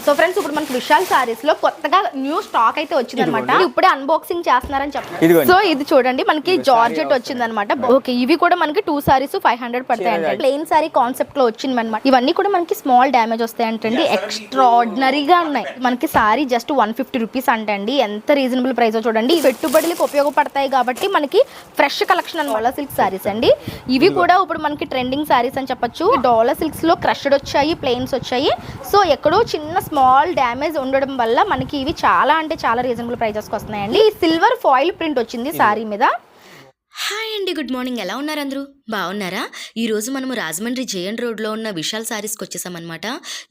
So friends ఇప్పుడు మనకి విశాల్ సారీస్ లో కొత్తగా న్యూ స్టాక్ అయితే వచ్చిందన్నమాట. ఇప్పుడే అన్బాక్సింగ్ చేస్తున్నారని చెప్పారు. సో ఇది చూడండి మనకి జార్జెట్ వచ్చిందన్నమాట. ఓకే, ఇవి కూడా మనకి 2 సారీస్ 500 పడతాయంటే ప్లెయిన్ సారీ కాన్సెప్ట్ లో వచ్చింది అనమాట. ఇవన్నీ కూడా మనకి స్మాల్ డ్యామేజ్ వస్తాయంటండి. ఎక్స్ట్రాడినరీగా ఉన్నాయి. మనకి సారీ జస్ట్ 150 రూపీస్ అంటండి. ఎంత రీజనబుల్ ప్రైస్ చూడండి. పెట్టుబడులకు ఉపయోగపడతాయి కాబట్టి మనకి ఫ్రెష్ కలెక్షన్ అన్నమాట. సిల్క్ సారీస్ అండి ఇవి కూడా ఇప్పుడు మనకి ట్రెండింగ్ సారీస్ అని చెప్పొచ్చు. డాలర్ సిల్క్స్ లో క్రష్డ్ వచ్చాయి, ప్లెయిన్స్ వచ్చాయి. సో ఎక్కడో చిన్న స్మాల్ డ్యామేజ్ ఉండడం వల్ల మనకి ఇవి చాలా అంటే చాలా రీజనబుల్ ప్రైజెస్కి వస్తున్నాయండి. సిల్వర్ ఫాయిల్ ప్రింట్ వచ్చింది సారీ మీద. హాయ్ అండి, గుడ్ మార్నింగ్. ఎలా ఉన్నారు అందరూ? బాగున్నారా? ఈరోజు మనము రాజమండ్రి జేఎన్ రోడ్లో ఉన్న విశాల్ సారీస్కి వచ్చేసామన్నమాట.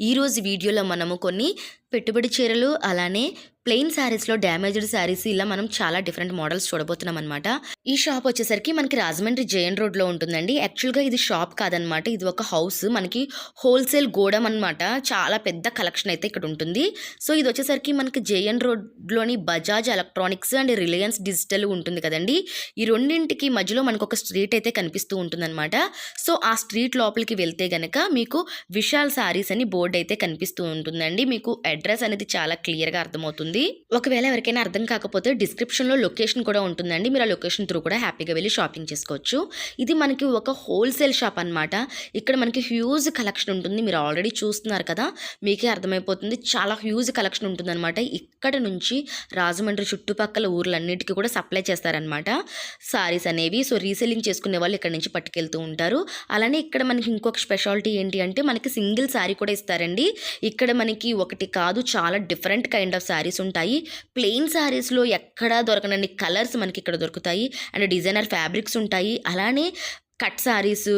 ఈరోజు వీడియోలో మనము కొన్ని పెట్టుబడి చీరలు అలానే ప్లెయిన్ శారీస్లో డ్యామేజ్డ్ శారీస్ ఇలా మనం చాలా డిఫరెంట్ మోడల్స్ చూడబోతున్నాం అనమాట. ఈ షాప్ వచ్చేసరికి మనకి రాజమండ్రి జేఎన్ రోడ్లో ఉంటుందండి. యాక్చువల్గా ఇది షాప్ కాదనమాట, ఇది ఒక హౌస్. మనకి హోల్సేల్ గోడం అనమాట. చాలా పెద్ద కలెక్షన్ అయితే ఇక్కడ ఉంటుంది. సో ఇది వచ్చేసరికి మనకి జేఎన్ రోడ్లోని Bajaj electronics and Reliance digital ఉంటుంది కదండి. ఈ రెండింటికి మధ్యలో మనకు ఒక స్ట్రీట్ అయితే కనిపిస్తూ ఉంటుందన్నమాట. సో ఆ స్ట్రీట్ లోపలికి వెళ్తే గనక మీకు విశాల్ సారీస్ అని బోర్డు అయితే కనిపిస్తూ ఉంటుందండి. మీకు అడ్రస్ అనేది చాలా క్లియర్గా అర్థమవుతుంది. ఒకవేళ ఎవరికైనా అర్థం కాకపోతే డిస్క్రిప్షన్లో లొకేషన్ కూడా ఉంటుందండి. మీరు ఆ లొకేషన్ త్రూ కూడా హ్యాపీగా వెళ్ళి షాపింగ్ చేసుకోవచ్చు. ఇది మనకి ఒక హోల్సేల్ షాప్ అనమాట. ఇక్కడ మనకి హ్యూజ్ కలెక్షన్ ఉంటుంది. మీరు ఆల్రెడీ చూస్తున్నారు కదా, మీకే అర్థమైపోతుంది. చాలా హ్యూజ్ కలెక్షన్ ఉంటుంది అనమాట. ఇక్కడ నుంచి రాజమండ్రి చుట్టుపక్కల ఊర్లన్నిటికీ కూడా సప్లై చేస్తారనమాట సారీస్ అనేవి. సో రీసెల్లింగ్ చేసుకునే వాళ్ళు ఇక్కడ నుంచి పట్టుకెళ్తూ ఉంటారు. అలానే ఇక్కడ మనకి ఇంకొక స్పెషాలిటీ ఏంటి అంటే మనకి సింగిల్ సారీ కూడా ఇస్తారండి. ఇక్కడ మనకి ఒకటి కాదు, చాలా డిఫరెంట్ కైండ్ ఆఫ్ సారీస్ ఉంటాయి. ప్లెయిన్ సారీస్లో ఎక్కడా దొరకనన్ని కలర్స్ మనకి ఇక్కడ దొరుకుతాయి. అండ్ డిజైనర్ ఫ్యాబ్రిక్స్ ఉంటాయి. అలానే cut saris,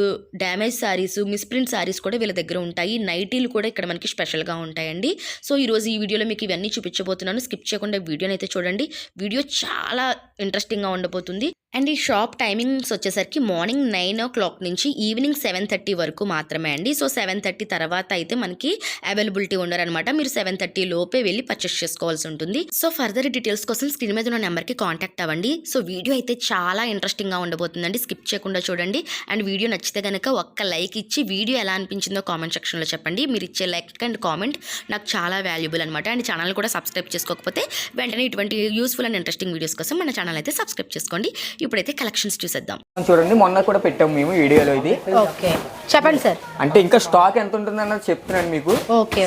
damage saris, misprint saris కూడా వీళ్ళ దగ్గర ఉంటాయి. నైటీలు కూడా ఇక్కడ మనకి స్పెషల్గా ఉంటాయండి. సో ఈరోజు ఈ వీడియోలో మీకు ఇవన్నీ చూపించబోతున్నాను. స్కిప్ చేయకుండా వీడియోని అయితే చూడండి. వీడియో చాలా ఇంట్రెస్టింగ్గా ఉండబోతుంది. అండ్ ఈ షాప్ టైమింగ్స్ వచ్చేసరికి మార్నింగ్ 9 o'clock నుంచి ఈవినింగ్ 7:30 వరకు మాత్రమే అండి. సో 7:30 తర్వాత అయితే మనకి అవైలబిలిటీ ఉండరనమాట. మీరు 7:30 లోపే వెళ్ళి పర్చేస్ చేసుకోవాల్సి ఉంటుంది. సో ఫర్దర్ డీటెయిల్స్ కోసం స్క్రీన్ మీద ఉన్న నెంబర్కి కాంటాక్ట్ అవ్వండి. సో వీడియో అయితే చాలా ఇంట్రెస్టింగ్గా ఉండబోతుందండి. స్కిప్ చేయకుండా చూడండి. అండ్ వీడియో నచ్చితే కనుక ఒక్క లైక్ ఇచ్చి వీడియో ఎలా అనిపించిందో కామెంట్ సెక్షన్లో చెప్పండి. మీరు ఇచ్చే లైక్ అండ్ కామెంట్ నాకు చాలా వాల్యుబుల్ అనమాట. అండ్ ఛానల్ కూడా సబ్స్క్రైబ్ చేసుకోకపోతే వెంటనే ఇటువంటి యూస్ఫుల్ అండ్ ఇంట్రెస్టింగ్ వీడియోస్ కోసం మన ఛానల్ అయితే సబ్స్క్రైబ్ చేసుకోండి. ఇప్పుడైతే కలెక్షన్స్ చూసేద్దాం. చూడండి, మొన్న కూడా పెట్టాము మేము వీడియోలో. ఇది ఓకే, చెప్పండి సార్. అంటే ఇంకా స్టాక్ ఎంత ఉంటుంది అన్నది చెప్తున్నాను మీకు.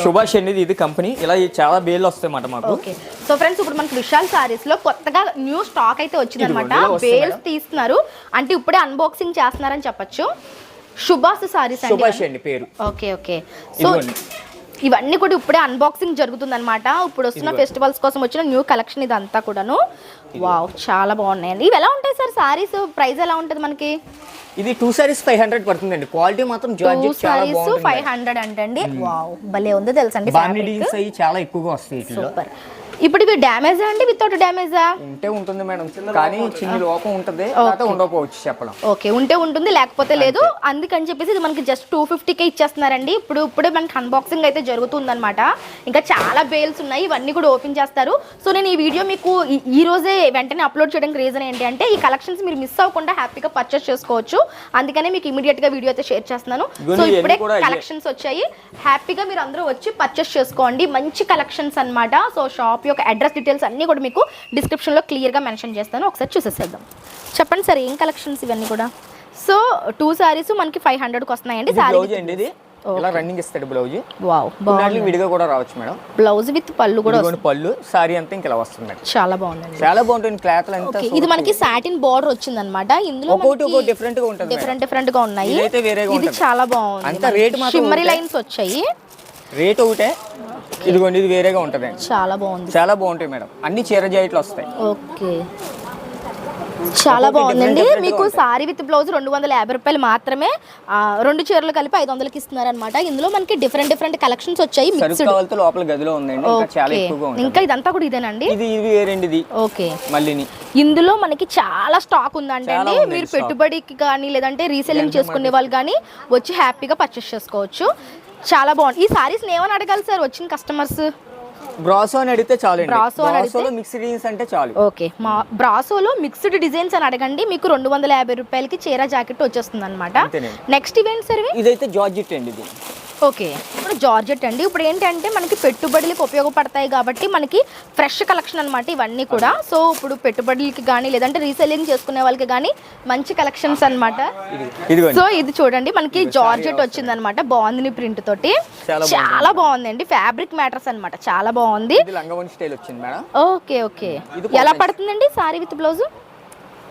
సుభాష్ అనేది ఇది కంపెనీ. ఇలా చాలా బేల్ వస్తాయి అన్నమాట మాకు. ఓకే, సో ఫ్రెండ్స్ ఇప్పుడు మనకి విశాల్ సారీస్ లో కొత్తగా న్యూ స్టాక్ అయితే వచ్చిందనమాట. బేల్స్ తీస్తున్నారు అంటే ఇప్పుడే అన్బాక్సింగ్ చేస్తున్నారని చెప్పొచ్చు. సుభాష్ సారీస్ అండి పేరు. ఓకే ఓకే, సో ఇవన్నీ కూడా ఇప్పుడే అన్బాక్సింగ్ జరుగుతుంది అనమాట. ఇప్పుడు వస్తున్న ఫెస్టివల్స్ కోసం వచ్చిన న్యూ కలెక్షన్ ఇదంతా కూడాను. వావ్, చాలా బాగున్నాయండి. ఇవి ఎలా ఉంటాయి సార్ సారీస్? ప్రైస్ ఎలా ఉంటుంది మనకి? ఇది 2 sarees 500 పడుతుందండి. క్వాలిటీ మాత్రం జార్జెట్ చాలా బాగుంటుంది. 500 అంటండి. వావ్, భలే ఉంది తెలుసండి. బాండిల్స్ అవి చాలా ఎక్కువగా వస్తాయి. సూపర్. ఇప్పుడు ఇవి డ్యామేజ్ అండి వితౌట్ డ్యామేజా? ఉంటే ఉంటుంది మేడం, కానీ చిన్న లోపం ఉంటుంది, ఉండకపోవచ్చు చెప్పడం. ఓకే, ఉంటే ఉంటుంది లేకపోతే లేదు. అందుకని చెప్పేసి ఇది మనకి జస్ట్ 250కే ఇచ్చేస్తున్నారండి. ఇప్పుడే మనకి అన్బాక్సింగ్ అయితే జరుగుతుందన్నమాట. ఇంకా చాలా బేల్స్ ఉన్నాయి, ఇవన్నీ కూడా ఓపెన్ చేస్తారు. సో నేను ఈ వీడియో మీకు ఈ రోజే వెంటనే అప్లోడ్ చేయడానికి రీజన్ ఏంటి అంటే ఈ కలెక్షన్స్ మీరు మిస్ అవ్వకుండా హ్యాపీగా పర్చేస్ చేసుకోవచ్చు. అందుకనే మీకు ఇమీడియట్ గా వీడియో అయితే షేర్ చేస్తున్నాను. సో ఇప్పుడే కలెక్షన్స్ వచ్చాయి, హ్యాపీగా మీరు అందరూ వచ్చి పర్చేస్ చేసుకోండి. మంచి కలెక్షన్స్ అన్నమాట. సో షాప్ యొక్క అడ్రస్ డీటెయిల్స్ అన్నీ కూడా మీకు డిస్క్రిప్షన్లో క్లియర్గా మెన్షన్ చేస్తాను. ఒకసారి చూసేసేద్దాం. చెప్పండి సార్, ఏం కలెక్షన్స్ ఇవన్నీ కూడా? సో 2 sarees మనకి 500కి వస్తున్నాయండి. ఇలా రన్నింగ్ ఇస్తాడు బ్లౌజ్. వావ్, బాగుంది. విడిగా కూడా రావచ్చు మేడం. బ్లౌజ్ విత్ పళ్ళు కూడా పళ్ళు సారీ అంతా ఇంకా వస్తుంది. చాలా బాగుంది, చాలా బాగుంటుంది. క్లాత్ అంతా ఇది మనకి సాటిన్ బోర్డర్ వచ్చిందన్నమాట. ఇందులో డిఫరెంట్ గా ఉంటుంది, డిఫరెంట్ గా ఉన్నాయి. ఇది చాలా బాగుంది. అంతా రేట్ మాత్రం షిమ్మరీ లైన్స్ వచ్చాయి. రేట్ ఒకటే, ఇదిగోండి ఇది వేరేగా ఉంటుంది. చాలా బాగుంది, చాలా బాగుంటాయి మేడం. అన్ని చీర జాయిట్లు వస్తాయి. ఓకే, చాలా బాగుందండి. మీకు సారీ విత్ బ్లౌజ్ 250 రూపాయలు మాత్రమే. 2 చీరలు కలిపి 500కి ఇస్తున్నారు అనమాట. ఇందులో మనకి డిఫరెంట్ కలెక్షన్స్ వచ్చాయి. లోపల గదిలో ఉందండి, చాలా ఎక్కువగా ఉంది. ఇంకా ఇదంతా కూడా ఇదేనండి. ఇది వేరేండి. ఓకే, మళ్ళీ ఇందులో మనకి చాలా స్టాక్ ఉందండి. మీరు పెట్టుబడికి కానీ లేదంటే రీసెల్లింగ్ చేసుకునే వాళ్ళు కానీ వచ్చి హ్యాపీగా పర్చేస్ చేసుకోవచ్చు. చాలా బాగుంది. ఈ సారీస్ ఏమని అడగాలి సార్ వచ్చిన కస్టమర్స్? బ్రాసో అని అడిగితే చాలు. బ్రాసోలో మిక్స్డ్ డిజైన్స్ అంటే చాలు. ఓకే, మా బ్రాసోలో మిక్స్డ్ డిజైన్స్ అని అడగండి. మీకు 250 రూపాయలకి చీర జాకెట్ వచ్చేస్తుంది అనమాట. నెక్స్ట్ ఈవెంట్ సార్, ఇదైతే జార్జెట్ అండి. ఇది ఓకే, ఇప్పుడు జార్జెట్ అండి. ఇప్పుడు ఏంటంటే మనకి పెట్టుబడులకు ఉపయోగపడతాయి కాబట్టి మనకి ఫ్రెష్ కలెక్షన్ అనమాట ఇవన్నీ కూడా. సో ఇప్పుడు పెట్టుబడులకి కానీ లేదంటే రీసెల్లింగ్ చేసుకునే వాళ్ళకి కానీ మంచి కలెక్షన్స్ అనమాట. సో ఇది చూడండి మనకి జార్జెట్ వచ్చింది అనమాట, బాగుంది ప్రింట్ తోటి, చాలా బాగుందండి. ఫ్యాబ్రిక్ మ్యాటర్స్ అనమాట, చాలా బాగుంది. ఓకే ఓకే, ఎలా పడుతుందండి సారీ విత్ బ్లౌజ్?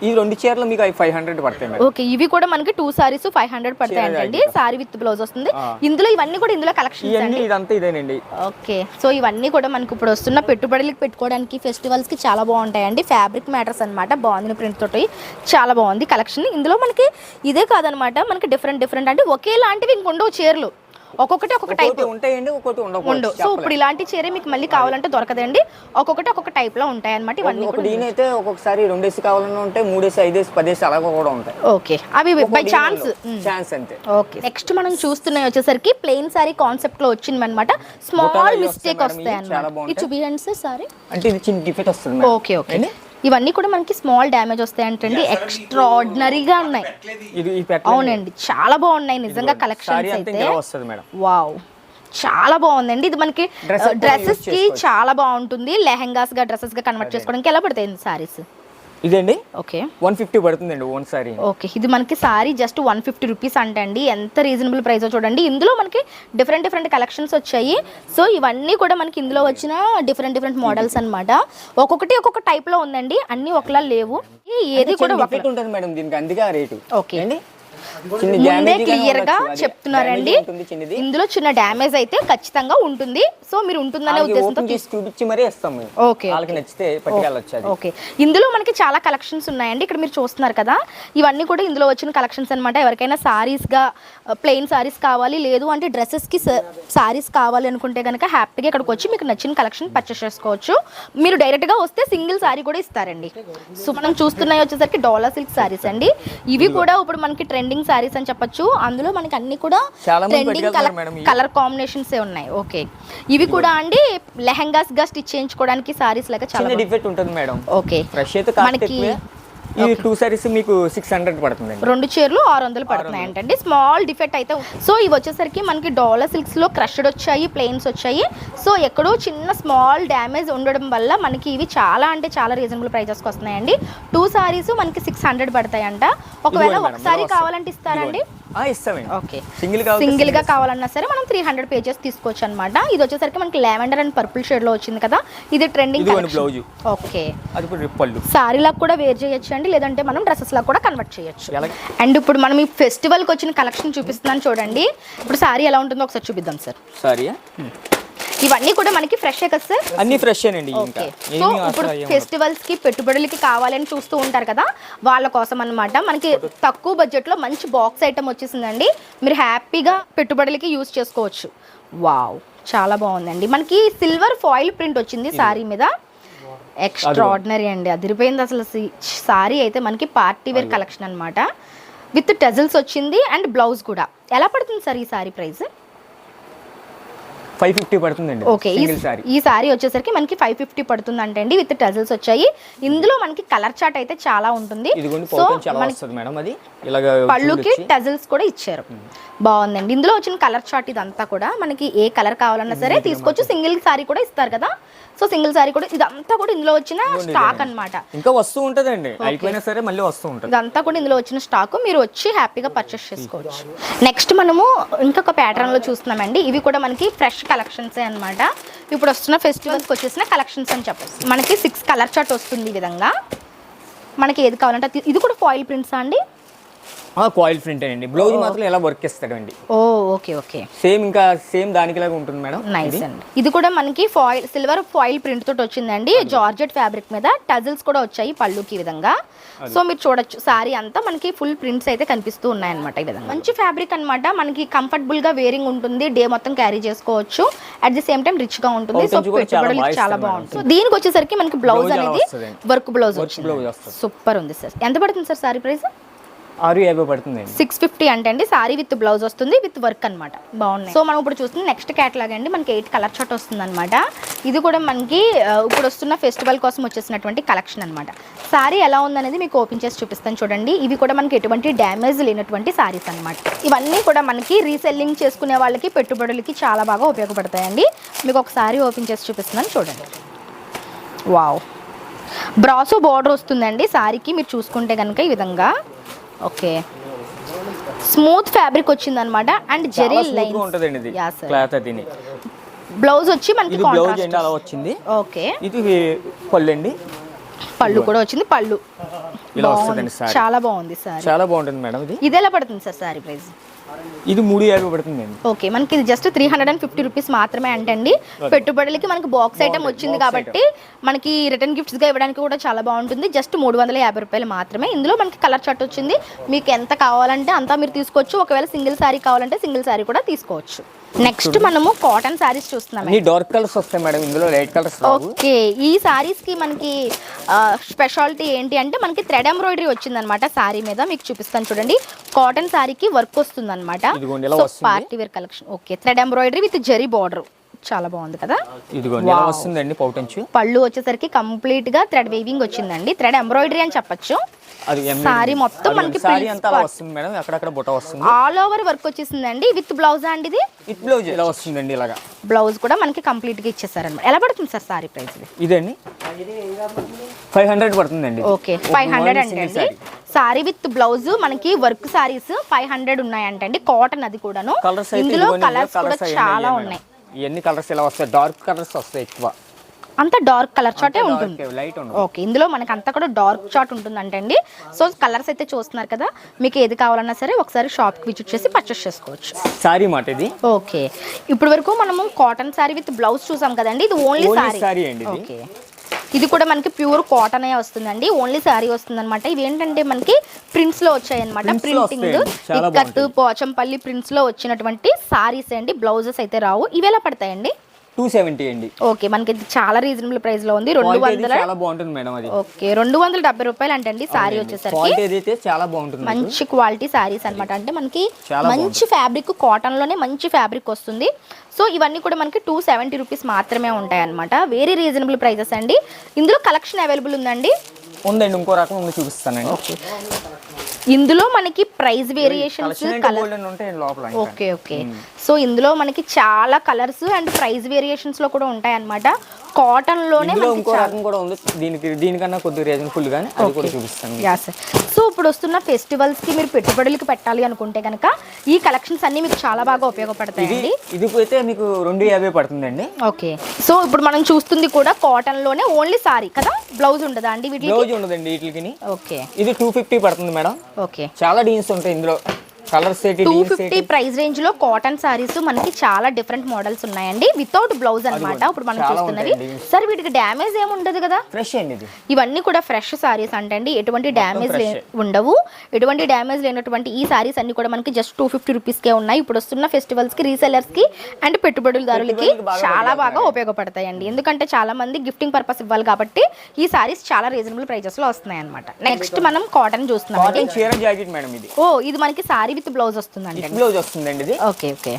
ఈ 2 చీరలు మీకు 500 పడతాయి. ఓకే, ఇవి కూడా మనకి 2 సారీస్ 500 పడతాయండి. సారీ విత్ బ్లౌజ్ వస్తుంది. ఇందులో ఇవన్నీ కూడా ఇందులో కలెక్షన్స్ అండి. ఇదంతా ఇదేనండి. ఓకే, సో ఇవన్నీ కూడా మనకి ఇప్పుడు వస్తున్న పెట్టుబడులకు పెట్టుకోవడానికి ఫెస్టివల్స్ కి చాలా బాగుంటాయండి. ఫ్యాబ్రిక్ మ్యాటర్స్ అనమాట, బాగుంది ప్రింట్ తోటి, చాలా బాగుంది కలెక్షన్. ఇందులో మనకి ఇదే కాదనమాట, మనకి డిఫరెంట్ అంటే ఒకేలాంటివి ఇంకొండవు చీరలు, ఒక్కొక్కటి ఒక్కొక్క టైప్ ఉంటాయండి, ఒక్కొక్కటి ఉండవు. సో ఇప్పుడు ఇలాంటి చీర మీకు మళ్ళీ కావాలంటే దొరకదండి, ఒక్కొక్కటి ఒక్కొక్క టైప్ లో ఉంటాయి అనమాట. ఇవన్నీ అయితే ఒక్కొక్కసారి 2 వేసి కావాలన్నా ఉంటాయి, 3 వేసి 5 వేసి 10 వేసి అలా కూడా ఉంటాయి. ఓకే, అవి బై ఛాన్స్ అంతే. ఓకే, నెక్స్ట్ మనం చూస్తున్నాయి వచ్చేసరికి ప్లెయిన్ సారీ కాన్సెప్ట్ లో వచ్చింది అనమాట. స్మాల్ మిస్టేక్ వస్తాయి అన్నమాట. ఇది చూపియండి సార్ సారీ, అంటే ఇది చిన్న డిఫెక్ట్ వస్తుంది. ఓకే ఓకే, ఇవన్నీ కూడా మనకి స్మాల్ డ్యామేజ్ వస్తాయంటండి. ఎక్స్ట్రాడినరీగా ఉన్నాయి. అవునండి, చాలా బాగున్నాయి నిజంగా కలెక్షన్స్ అయితే. వావ్, చాలా బాగుందండి. ఇది మనకి డ్రెస్సెస్ కి చాలా బాగుంటుంది. లెహెంగాస్ గా డ్రెస్సెస్ గా కన్వర్ట్ చేసుకోవడానికి ఎలా పడతాయి సారీస్? ఇదండి ఓకే, 150 పడుతుందండి ఓన్ సారీ. ఓకే, ఇది మనకి సారీ జస్ట్ 150 రూపీస్ అంటండి. ఎంత రీజనబుల్ ప్రైస్ చూడండి. ఇందులో మనకి డిఫరెంట్ కలెక్షన్స్ వచ్చాయి. సో ఇవన్నీ కూడా మనకి ఇందులో వచ్చిన డిఫరెంట్ మోడల్స్ అన్నమాట. ఒక్కొక్కటి ఒక్కొక్క టైప్ లో ఉందండి, అన్ని ఒకలా లేవు. ఏది కూడా ఉంటుంది మేడం దీనికి, అందుకే ఆ రేటు. ఓకే అండి, ముందే క్లియర్ గా చెప్తున్నారండి. ఇందులో చిన్న డ్యామేజ్ అయితే ఖచ్చితంగా ఉంటుంది. సో మీరు ఉంటుందనే ఉద్దేశంతో చూపించి మరీ ఇస్తాము. ఓకే, వాళ్ళకి నచ్చితే పట్టుకెళ్ళొచ్చు. ఓకే, ఇందులో మనకి చాలా కలెక్షన్స్ ఉన్నాయండి. ఇక్కడ మీరు చూస్తున్నారు కదా, ఇవన్నీ కూడా ఇందులో వచ్చిన కలెక్షన్స్ అనమాట. ఎవరికైనా సారీస్ గా ప్లెయిన్ సారీస్ కావాలి, లేదు అంటే డ్రెస్సెస్ కి సారీస్ కావాలి అనుకుంటే కనుక హ్యాపీగా ఇక్కడికి వచ్చి మీకు నచ్చిన కలెక్షన్ పర్చేస్ చేసుకోవచ్చు. మీరు డైరెక్ట్ గా వస్తే సింగిల్ సారీ కూడా ఇస్తారండి. సో మనం చూస్తున్నాయి వచ్చేసరికి డోలా సిల్క్ సారీస్ అండి. ఇవి కూడా ఇప్పుడు మనకి ట్రెండింగ్ సారీస్ అని చెప్పొచ్చు. అందులో మనకి అన్ని కూడా ట్రెండింగ్ కలర్ కాంబినేషన్స్ ఉన్నాయి. ఓకే, ఇవి కూడా అండి లెహంగాస్ గా స్టిచ్ చేయించుకోవడానికి సారీస్ లాగా చాలా డిఫెక్ట్ ఉంటుంది మేడం. ఓకే, మనకి ఈ 2 సారీస్ మీకు 600 పడుతుంది. 2 చీరలు 600 పడుతున్నాయి అంటండి. స్మాల్ డిఫెక్ట్ అయితే. సో ఇవి వచ్చేసరికి మనకి డోలా సిల్క్స్ లో క్రష్డ్ వచ్చాయి, ప్లెయిన్స్ వచ్చాయి. సో ఎక్కడో చిన్న స్మాల్ డ్యామేజ్ ఉండడం వల్ల మనకి ఇవి చాలా అంటే చాలా రీజనబుల్ ప్రైజెస్కి వస్తున్నాయండి. 2 సారీస్ మనకి 600 పడతాయంట. ఒకవేళ ఒక సారీ కావాలంటే ఇస్తారండి? ఓకే, సింగిల్ గా కావాలన్నా సరే మనం 300 పేజెస్ తీసుకోవచ్చు అనమాట. ఇది వచ్చేసరికి మనకి లావెండర్ అండ్ పర్పుల్ షేడ్ లో వచ్చింది కదా, ఇది ట్రెండింగ్. ఓకే, సారీ లాగా కూడా వేర్ చేయొచ్చు అండి, లేదంటే మనం డ్రెస్సెస్ లాగా కూడా కన్వర్ట్ చేయొచ్చు. అండ్ ఇప్పుడు మనం ఈ ఫెస్టివల్ కి వచ్చిన కలెక్షన్ చూపిస్తున్నాను చూడండి. ఇప్పుడు సారీ ఎలా ఉంటుందో ఒకసారి చూపిద్దాం సార్. సారీ ఇవన్నీ కూడా మనకి ఫ్రెష్ కదా సార్? అన్ని ఫ్రెష్ అండి. సో ఇప్పుడు ఫెస్టివల్స్ కి పెట్టుబడులకి కావాలని చూస్తూ ఉంటారు కదా, వాళ్ళ కోసం అన్నమాట. మనకి తక్కువ బడ్జెట్ లో మంచి బాక్స్ ఐటమ్ వచ్చేసిందండి. మీరు హ్యాపీగా పెట్టుబడులకి యూజ్ చేసుకోవచ్చు. వావ్, చాలా బాగుందండి. మనకి సిల్వర్ ఫాయిల్ ప్రింట్ వచ్చింది సారీ మీద, ఎక్స్ట్రాడినరీ అండి, అదిరిపోయింది అసలు. సారీ అయితే మనకి పార్టీ వేర్ కలెక్షన్ అనమాట, విత్ టెజల్స్ వచ్చింది అండ్ బ్లౌజ్ కూడా. ఎలా పడుతుంది సార్ ఈ సారీ ప్రైస్? 550 పడుతుందండి. ఓకే, ఈ సారీ వచ్చేసరికి మనకి 550 పడుతుంది అంటండి, విత్ టజల్స్ వచ్చాయి. ఇందులో మనకి కలర్ చార్ట్ అయితే చాలా ఉంటుంది. సో పళ్ళుకి టజల్స్ కూడా ఇచ్చారు, బాగుందండి. ఇందులో వచ్చిన కలర్ చార్ట్ ఇదంతా కూడా మనకి ఏ కలర్ కావాలన్నా సరే తీసుకోవచ్చు. సింగిల్ సారీ కూడా ఇస్తారు కదా, సో సింగిల్ సారీ కూడా ఇదంతా కూడా ఇందులో వచ్చిన స్టాక్ అన్నమాట. ఇంకా వస్తూ ఉంటదండి, అయిపోయినా సరే మళ్ళీ వస్తూ ఉంటుంది. ఇదంతా కూడా ఇందులో వచ్చిన స్టాక్, మీరు వచ్చి హ్యాపీగా పర్చేస్ చేసుకోవచ్చు. నెక్స్ట్ మనము ఇంకొక ప్యాటర్న్ లో చూస్తున్నామండి. ఇవి కూడా మనకి ఫ్రెష్ కలెక్షన్స్ అన్నమాట. ఇప్పుడు వస్తున్న ఫెస్టివల్స్కి వచ్చేసిన కలెక్షన్స్ అని చెప్పచ్చు. మనకి 6 కలర్ చార్ట్ వస్తుంది ఈ విధంగా. మనకి ఏది కావాలంటే ఇది కూడా ఫాయిల్ ప్రింట్స్ అండి? కాయిల్ ప్రింట్ అండి. బ్లౌజ్ మాత్రం ఎలా వర్క్ చేస్తాడండి. ఓకే ఓకే, సేమ్ దానికిలాగా ఉంటుంది మేడం. నైస్ అండి. ఇది కూడా మనకి ఫాయిల్ సిల్వర్ ఫాయిల్ ప్రింట్ తోటి వచ్చిందండి. జార్జెట్ ఫ్యాబ్రిక్ మీద టజల్స్ కూడా వచ్చాయి పళ్ళుకి విధంగా. సో మీరు చూడొచ్చు సారీ అంతా మనకి ఫుల్ ప్రింట్స్ అయితే కనిపిస్తూ ఉన్నాయి అనమాట. ఈ విధంగా మంచి ఫ్యాబ్రిక్ అనమాట. మనకి కంఫర్టబుల్ గా వేరింగ్ ఉంటుంది, డే మొత్తం క్యారీ చేసుకోవచ్చు. At the same time rich గా ఉంటుంది. సో పెట్టుబడులు చాలా బాగుంటుంది. సో దీనికి వచ్చేసరికి మనకి బ్లౌజ్ అనేది వర్క్ బ్లౌజ్ వచ్చింది. సూపర్ ఉంది సార్. ఎంత పడుతుంది సార్ సారీ ప్రైస్? 650 పడుతుందండి. 650 అంటే అండి సారీ విత్ బ్లౌజ్ వస్తుంది విత్ వర్క్ అన్నమాట. బాగున్నాయి. సో మనం ఇప్పుడు చూస్తుంది నెక్స్ట్ కేటలాగ్ అండి. మనకి 8 కలర్ చార్ట్ వస్తుంది అనమాట. ఇది కూడా మనకి ఇప్పుడు వస్తున్న ఫెస్టివల్ కోసం వచ్చేసినటువంటి కలెక్షన్ అనమాట. సారీ ఎలా ఉందనేది మీకు ఓపెన్ చేసి చూపిస్తాను చూడండి. ఇవి కూడా మనకి ఎటువంటి డ్యామేజ్ లేనటువంటి సారీస్ అనమాట. ఇవన్నీ కూడా మనకి రీసెల్లింగ్ చేసుకునే వాళ్ళకి పెట్టుబడులకి చాలా బాగా ఉపయోగపడతాయండి. మీకు ఒకసారి ఓపెన్ చేసి చూపిస్తున్నాను చూడండి. వావ్, బ్రాసో బార్డర్ వస్తుందండి సారీకి. మీరు చూసుకుంటే కనుక ఈ విధంగా ఓకే స్మూత్ ఫ్యాబ్రిక్ వచ్చిందనమాట. అండ్ జెరీ లైన్ ఉంటదండి ఇది. క్లాత్ అదిని. బ్లౌజ్ వచ్చి మనకి బ్లౌజ్ అండి అలా వచ్చింది. ఓకే, ఇది పళ్ళు అండి. పళ్ళు కూడా వచ్చింది. పళ్ళు ఇలా వస్తుందండి. చాలా బాగుంది సారీ. చాలా బాగుంటుంది మేడం. ఇది ఎలా పడుతుంది సార్ సారీ ప్రైస్? ఇది 350 పడుతుందండి. ఓకే, మనకి ఇది జస్ట్ 350 రూపీస్ మాత్రమే అంటండి. పెట్టుబడులకి మనకి బాక్స్ ఐటమ్ వచ్చింది కాబట్టి మనకి రిటర్న్ గిఫ్ట్స్ గా ఇవ్వడానికి కూడా చాలా బాగుంటుంది. జస్ట్ 350 రూపాయలు మాత్రమే. ఇందులో మనకి కలర్ చార్ట్ వచ్చింది. మీకు ఎంత కావాలంటే అంతా మీరు తీసుకోవచ్చు. ఒకవేళ సింగిల్ సారీ కావాలంటే సింగిల్ సారీ కూడా తీసుకోవచ్చు. నెక్స్ట్ మనము కాటన్ సారీస్ చూస్తున్నాం. డార్క్ కలర్స్ వస్తాయి మేడం, ఇందులో లైట్ కలర్స్. ఓకే, ఈ సారీస్ కి మనకి స్పెషాలిటీ ఏంటి అంటే మనకి థ్రెడ్ ఎంబ్రాయిడరీ వచ్చిందనమాట సారీ మీద. మీకు చూపిస్తాను చూడండి. కాటన్ సారీకి వర్క్ వస్తుంది అనమాట. Party wear collection. Okay, thread embroidery with zari border. చాలా బాగుంది కదా. వస్తుందండి పౌటంచు. పళ్ళు వచ్చేసరికి కంప్లీట్ గా థ్రెడ్ వీవింగ్ వచ్చిందండి. థ్రెడ్ ఎంబ్రాయిడరీ అని చెప్పొచ్చు. సారీ మొత్తం మనకి ఆల్ ఓవర్ వర్క్ వచ్చేసిందండి. విత్ బ్లౌజ్ అండి. ఇది విత్ బ్లౌజ్ ఇలా వస్తుందండి. ఇలాగా బ్లౌజ్ కూడా మనకి కంప్లీట్ గా ఇచ్చేసారన్నమాట. ఎలా పడుతుంది సార్ సారీ ప్రైస్? ఇదండి 500 పడుతుందండి. ఓకే, 500 అంటే సారీ విత్ బ్లౌజ్ మనకి వర్క్ సారీస్ 500 ఉన్నాయంటండి. కాటన్ అది కూడాను. ఇందులో కలర్స్ కూడా చాలా ఉన్నాయి. ఇవన్నీ కలర్స్ ఇలా వస్తాయి. డార్క్ కలర్స్ వస్తాయి ఎక్కువ. అంతా డార్క్ కలర్ చార్టే ఉంటుంది. ఓకే, ఇందులో మనకి అంతా కూడా డార్క్ చార్ట్ ఉంటుందంటే అండి. సో కలర్స్ అయితే చూస్తున్నారు కదా. మీకు ఏది కావాలన్నా సరే ఒకసారి షాప్ కి విజిట్ చేసి పర్చేస్ చేసుకోవచ్చు. సారీ మాట ఇది. ఓకే, ఇప్పుడు వరకు మనము కాటన్ సారీ విత్ బ్లౌజ్ చూసాం కదండి. ఇది ఓన్లీ సారీ అండి. ఓకే, ఇది కూడా మనకి ప్యూర్ కాటన్ వస్తుందండి. ఓన్లీ సారీ వస్తుంది అనమాట. ఇవి ఏంటంటే మనకి ప్రింట్స్ లో వచ్చాయి అనమాట. ప్రింటింగ్ ఇక్కట్టు పోచంపల్లి ప్రింట్స్ లో వచ్చినటువంటి సారీస్ అండి. బ్లౌజెస్ అయితే రావు. ఇవి ఎలా పడతాయండి? 270 అండి. ఓకే, మనకి చాలా రీజనబుల్ ప్రైస్ లో ఉంది. 200 చాలా బాగుంటుంది మేడం అది. ఓకే, 270 రూపాయలు అంటే సారీ వచ్చేసరికి చాలా బాగుంటుంది. మంచి క్వాలిటీ సారీస్ అనమాట. అంటే మనకి మంచి ఫ్యాబ్రిక్, కాటన్ లోనే మంచి ఫ్యాబ్రిక్ వస్తుంది. సో ఇవన్నీ కూడా మనకి 270 రూపీస్ మాత్రమే ఉంటాయి అనమాట. వెరీ రీజనబుల్ ప్రైసెస్ అండి. ఇందులో కలెక్షన్ అవైలబుల్ ఉందండి. ఉందండి, ఇంకో రకం ఉంది చూపిస్తానండి. ఓకే, ఇందులో మనకి price variations okay okay. So ఇందులో మనకి చాలా కలర్స్ అండ్ ప్రైస్ వేరియేషన్స్ లో కూడా ఉంటాయి అన్నమాట. కాటన్ లోనే ఇంకో రకం కూడా ఉంది. దీనికన్నా కొద్దిగా రీజనబుల్ గానే అది కూడా చూపిస్తాను. సో ఇప్పుడు వస్తున్న ఫెస్టివల్స్ కి మీరు పెట్టుబడులకు పెట్టాలి అనుకుంటే కనుక ఈ కలెక్షన్స్ అన్ని మీకు చాలా బాగా ఉపయోగపడతాయండి. ఇది అయితే మీకు 250 పడుతుందండి. ఓకే, సో ఇప్పుడు మనం చూస్తుంది కూడా కాటన్ లోనే ఓన్లీ సారీ కదా. బ్లౌజ్ ఉండదా అండి? బ్లౌజ్ ఉండదండి వీటికి. ఓకే, ఇది 250 పడుతుంది మేడం. ఓకే, చాలా డిజైన్స్ ఉంటాయి ఇందులో. కలర్స్ 250 ప్రైస్ రేంజ్ లో కాటన్ సారీస్ మనకి చాలా డిఫరెంట్ మోడల్స్ ఉన్నాయండి. వితౌట్ బ్లౌజ్ అన్నమాట. ఇప్పుడు మనం చూస్తున్నవి సార్ వీటికి డ్యామేజ్ ఏమి ఉండదు కదా. ఫ్రెష్ అండి ఇది. ఇవన్నీ కూడా ఫ్రెష్ సారీస్ అంటే అండి. ఎటువంటి డ్యామేజ్ ఉండవు. ఎటువంటి డ్యామేజ్ లేనటువంటి ఈ సారీస్ అన్ని కూడా మనకి జస్ట్ 250 రూపీస్ కే ఉన్నాయి. ఇప్పుడు వస్తున్న ఫెస్టివల్స్ కి, రీసెలర్స్ కి అండ్ పెట్టుబడులదారులకి చాలా బాగా ఉపయోగపడతాయండి. ఎందుకంటే చాలా మంది గిఫ్టింగ్ పర్పస్ ఇవ్వాలి కాబట్టి ఈ సారీస్ చాలా రీజనబుల్ ప్రైజెస్ లో వస్తున్నాయి అనమాట. నెక్స్ట్ మనం కాటన్ చూస్తున్నాం. ఓ, ఇది మనకి సారీ విత్ బ్లౌజ్ వస్తుందండి. బ్లౌజ్ వస్తుందండి ఇది. ఓకే ఓకే,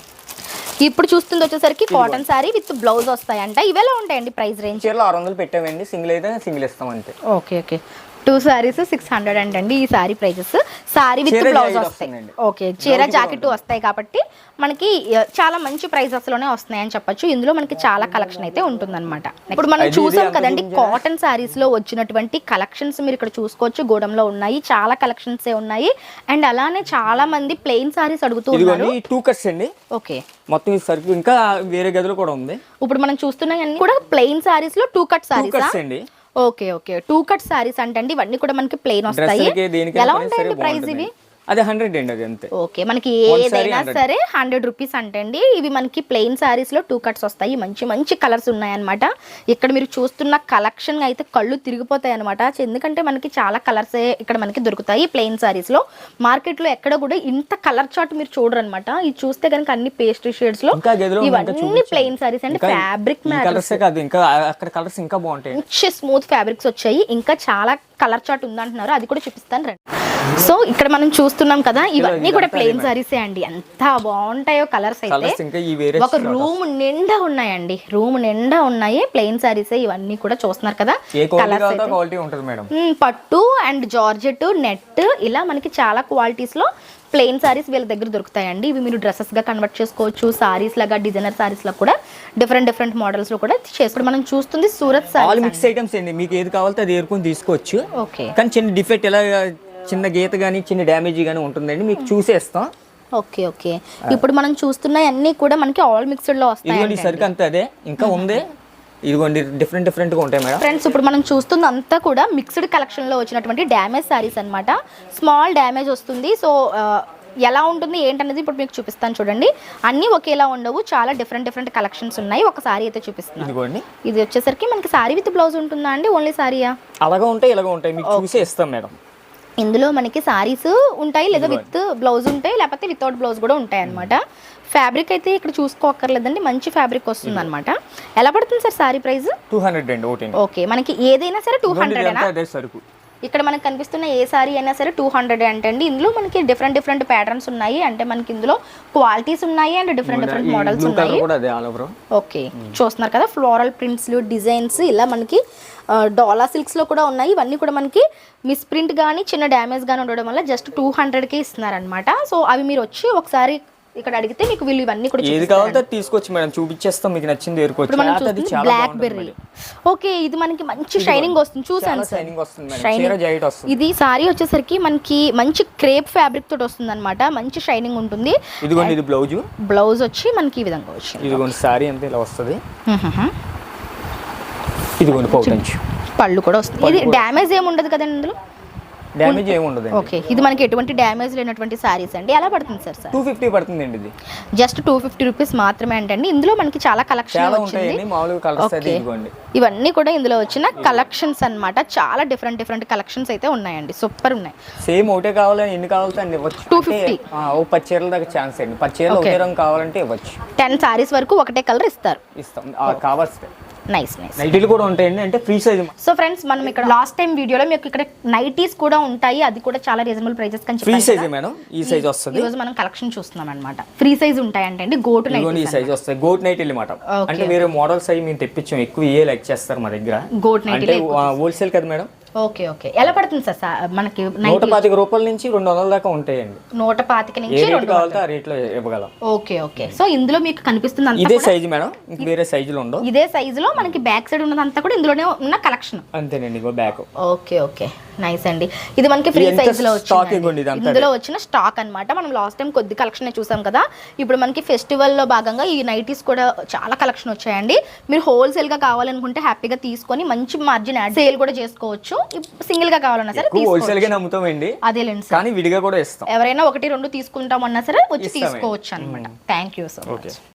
ఇప్పుడు చూస్తుంది వచ్చేసరికి కాటన్ సారీ విత్ బ్లౌజ్ వస్తాయంట. ఇవి ఎలా ఉంటాయండి ప్రైస్ రేంజ్? 600 పెట్టామండి. సింగిల్ అయితే సింగిల్ ఇస్తాం అంతే. ఓకే ఓకే, 2 సారీస్ 600 అండి ఈ sari prices. Sari with blouse వస్తాయి. ఓకే, చీర జాకెట్ వస్తాయి కాబట్టి మనకి చాలా మంచి ప్రైజెస్ లోనే వస్తున్నాయి అని చెప్పొచ్చు. ఇందులో మనకి చాలా కలెక్షన్ అయితే ఉంటుందన్నమాట. ఇప్పుడు మనం చూసాం కదండి కాటన్ సారీస్ లో వచ్చినటువంటి కలెక్షన్స్ మీరు ఇక్కడ చూసుకోవచ్చు. గోడంలో ఉన్నాయి, చాలా కలెక్షన్స్ ఉన్నాయి. అండ్ అలానే చాలా మంది ప్లెయిన్ సారీస్ అడుగుతూ ఉన్నారు. 2 కట్స్ అండి. ఓకే, మొత్తం సరుకు ఇంకా వేరే గదులు కూడా ఉంది. ఇప్పుడు మనం చూస్తున్నాం కూడా ప్లెయిన్ సారీస్ లో 2 కట్ సారీస్ అండి. ఓకే ఓకే, 2 కట్ సారీస్ అంటే ఇవన్నీ కూడా మనకి ప్లెయిన్ వస్తాయి. ఎలా ఉంటాయండి ప్రైస్ ఇవి? అది 100 అండి, అది అంతే. ఓకే, మనకి ఏదైనా సరే 100 రూపీస్ అంటండి. ఇవి మనకి ప్లెయిన్ సారీస్ లో 2 కట్స్ వస్తాయి. మంచి మంచి కలర్స్ ఉన్నాయన్నమాట. ఇక్కడ మీరు చూస్తున్న కలెక్షన్ అయితే కళ్ళు తిరిగిపోతాయి అనమాట. ఎందుకంటే మనకి చాలా కలర్స్ ఇక్కడ మనకి దొరుకుతాయి ప్లెయిన్ సారీస్ లో. మార్కెట్ లో ఎక్కడ కూడా ఇంత కలర్ చార్ట్ మీరు చూడరు అనమాట. ఇది చూస్తే కనుక అన్ని పేస్ట్రీ షేడ్స్ లో ఇవన్నీ ప్లెయిన్ సారీస్ అండి. ఫ్యాబ్రిక్ కలర్స్ ఇంకా బాగుంటాయి. మంచి స్మూత్ ఫ్యాబ్రిక్స్ వచ్చాయి. ఇంకా చాలా కలర్ చార్ట్ ఉందంటున్నారు, అది కూడా చూపిస్తాను రండి. సో ఇక్కడ మనం చూస్తున్నాం కదా, ఇవన్నీ కూడా ఇదంతా ప్లెయిన్ అదే సారీసే అండి. ఎంత బాగుంటాయో కలర్స్ అయితే. కలర్స్ ఇంకా ఈ వేరే ఒక రూమ్ నిండా ఉన్నాయండి, రూమ్ నిండా ఉన్నాయి ప్లెయిన్ సారీసే ఇవన్నీ కూడా. చూస్తున్నారు కదా ఏ క్వాలిటీ కలర్స్ కావాలో అయితే. క్వాలిటీ ఉంటుంది మేడం. పట్టు అండ్ జార్జెట్ నెట్ ఇలా మనకి చాలా క్వాలిటీస్ లో ప్లెయిన్ సారీస్ వీళ్ళ దగ్గర దొరుకుతాయండి. ఇవి మీరు డ్రెస్సెస్ గా కన్వర్ట్ చేసుకోవచ్చు, సారీస్ లాగా డిజైనర్ సారీస్ లో కూడా డిఫరెంట్ మోడల్స్ లో కూడా చేసుకోవచ్చు. మనం చూస్తుంది Surat all saris. Mix items అండి, మీకు ఏది కావాలో అది ఏరుకొని తీసుకోవచ్చు. ఓకే కానీ చిన్న డిఫెక్ట్ ఎలా చిన్న గీత కానీ చిన్న డ్యామేజ్ కానీ ఉంటుందండి, మీకు చూసేస్తాం. ఓకే ఓకే ఇప్పుడు మనం చూస్తున్న అన్ని కూడా మనకి ఆల్ మిక్స్డ్ లో ఇదిగోండి వస్తాయి సరికి అంతే అదే ఇంకా ఉంది. ఇదిగోండి డిఫరెంట్ గా ఉంటాయి మేడం. ఫ్రెండ్స్ ఇప్పుడు మనం చూస్తుంది అంతా కూడా మిక్స్డ్ కలెక్షన్ లో వచ్చినటువంటి డ్యామేజ్ సారీస్ అన్నమాట. స్మాల్ డ్యామేజ్ వస్తుంది. సో ఎలా ఉంటుంది ఏంటనేది ఇప్పుడు మీకు చూపిస్తాను చూడండి. అన్నీ ఒకేలా ఉండవు, చాలా డిఫరెంట్ కలెక్షన్స్ ఉన్నాయి. ఒక సారీ అయితే చూపిస్తున్నాను. ఇదిగోండి ఇది వచ్చేసరికి మనకి సారీ విత్ బ్లౌజ్ ఉంటుందా అండి, ఓన్లీ సారీయా? అలాగా ఉంటాయి ఇలాగ ఉంటాయి, మీకు చూసే ఇస్తాం మేడం. ఇందులో మనకి సారీస్ ఉంటాయి, లేదా విత్ బ్లౌజ్ ఉంటాయి, లేకపోతే వితౌట్ బ్లౌజ్ కూడా ఉంటాయి అనమాట. ఫ్యాబ్రిక్ అయితే ఇక్కడ చూసుకోకర్లేదండి, మంచి ఫ్యాబ్రిక్ వస్తుంది అనమాట. ఎలా పడుతుంది సార్ సారీ ప్రైస్? 200 అండి ఒకటి. ఓకే మనకి ఏదైనా సరే 200 అదే సరుకు. ఇక్కడ మనకు కనిపిస్తున్న ఏ సారీ అయినా సరే 200 అంటండి. ఇందులో మనకి డిఫరెంట్ ప్యాటర్న్స్ ఉన్నాయి, అంటే మనకి ఇందులో క్వాలిటీస్ ఉన్నాయి అండ్ డిఫరెంట్ మోడల్స్ ఉన్నాయి. ఓకే చూస్తున్నారు కదా, ఫ్లోరల్ ప్రింట్స్ డిజైన్స్ ఇలా మనకి డోలా సిల్క్స్ లో కూడా ఉన్నాయి. ఇవన్నీ కూడా మనకి మిస్ ప్రింట్ కానీ చిన్న డ్యామేజ్ కానీ ఉండడం వల్ల జస్ట్ 200కే ఇస్తున్నారనమాట. సో అవి మీరు వచ్చి ఒకసారి ఇక్కడ అడిగితే మీకు వీళ్ళు ఇవన్నీ కూడా ఏది కావాలో తీసుకోవచ్చు మేడం, చూపించేస్తాం, మీకు నచ్చింది ఏరుకోవచ్చు. Black berry. ఓకే ఇది మనకి మంచి షైనింగ్ వస్తుంది, చూసాను సార్. షైనింగ్ ఇది సారీ వచ్చేసరికి మనకి మంచి క్రేప్ ఫ్యాబ్రిక్ తోటి వస్తుంది అనమాట, మంచి షైనింగ్ ఉంటుంది. ఇదిగోండి ఇది బ్లౌజ్. బ్లౌజ్ వచ్చి మనకి ఈ విధంగా వచ్చింది. ఇదిగోండి సారీ అంతా ఇలా వస్తుంది. ఇదిగోండి పళ్ళు కూడా వస్తుంది. ఇది డ్యామేజ్ ఏమి ఉండదు కదండి ఇందులో, డ్యామేజ్ ఏమి ఉండదు. ఓకే ఇది మనకి ఎటువంటి డ్యామేజ్ లేనటువంటి సారీస్ అండి. ఎలా పడుతుంది సార్? 250 పడుతుంది అండి. ఇది జస్ట్ 250 రూపీస్ మాత్రమే అంటండి. ఇందులో మనకి చాలా కలెక్షన్ వచ్చింది. ఇవన్నీ కూడా ఇందులో వచ్చిన కలెక్షన్స్ అన్నమాట. చాలా డిఫరెంట్ కలెక్షన్స్ అయితే ఉన్నాయండి, సూపర్ ఉన్నాయి. సేమ్ ఒకటే కావాలని ఎన్ని కావాలంటే అన్ని ఇవ్వచ్చు. 250 ఓ 10 చీరల దాకా ఛాన్స్ అండి. 10 చీరలు ఒకే రంగు కావాలంటే ఇవ్వచ్చు. 10 సారీస్ వరకు ఒకటే కలర్ ఇస్తారు. ఇస్తాం కావాల్సి. నైస్ నైటీలు కూడా ఉంటాయండి, అంటే ఫ్రీ సైజ్. సో ఫ్రెండ్స్ మనం ఇక్కడ లాస్ట్ టైం వీడియోలో మీకు ఇక్కడ నైటీస్ కూడా ఉంటాయి, అది కూడా చాలా రీజనబుల్ ప్రైజెస్ కని ఫ్రీ సైజ్ మేడం. ఈ సైజ్ వస్తుంది. ఈ రోజు మనం కలెక్షన్ చూస్తున్నాం అన్నమాట. ఫ్రీ సైజ్ ఉంటాయి అంటే గోట్ నైట్. ఈ సైజ్ వస్తాయి గోట్ నైట్ అన్నమాట. అంటే వేరే మోడల్స్ అవి మేము తెప్పించాం, ఎక్కువ ఏ లైక్ చేస్తారు మా దగ్గర. గోట్ నైట్ అంటే హోల్సేల్ కదా మేడం. ఓకే ఓకే ఎలా పడుతుంది సార్ మనకి? 125 రూపాయల నుంచి 200 దాకా ఉంటాయండి. 125 నుంచి 200 ఆ రేట్ లో ఇవ్వగలం. ఓకే ఓకే సో ఇందులో మీకు కనిపిస్తుంది అంతా ఇదే సైజ్ మేడం, ఇంక వేరే సైజులు ఉండవు. ఇదే సైజ్ లో మనకి బ్యాక్ సైడ్ ఉన్నదంతా కూడా ఇందులోనే ఉన్న కలెక్షన్. అంతేనండి ఇగో బ్యాక్. ఓకే నైస్ అండి. ఇది మనకి ఫ్రీ సైజ్ లో వచ్చింది. ఇందులో వచ్చిన స్టాక్ అన్నమాట. మనం లాస్ట్ టైం కొద్ది కలెక్షన్ చూసాం కదా, ఇప్పుడు మనకి ఫెస్టివల్ లో భాగంగా ఈ నైటీస్ కూడా చాలా కలెక్షన్ వచ్చాయండి. మీరు హోల్సేల్ గా కావాలనుకుంటే హ్యాపీగా తీసుకొని మంచి మార్జిన్ యాడ్ సేల్ కూడా చేసుకోవచ్చు. సింగిల్ గా కావాలన్నా సరే హోల్సేల్ గా నమ్ముతామండి, అదేలేండి కానీ విడిగా కూడా ఇస్తాం. ఎవరైనా 1-2 తీసుకుంటామన్నా సరే వచ్చి తీసుకోవచ్చు అన్నమాట. Thank you so much.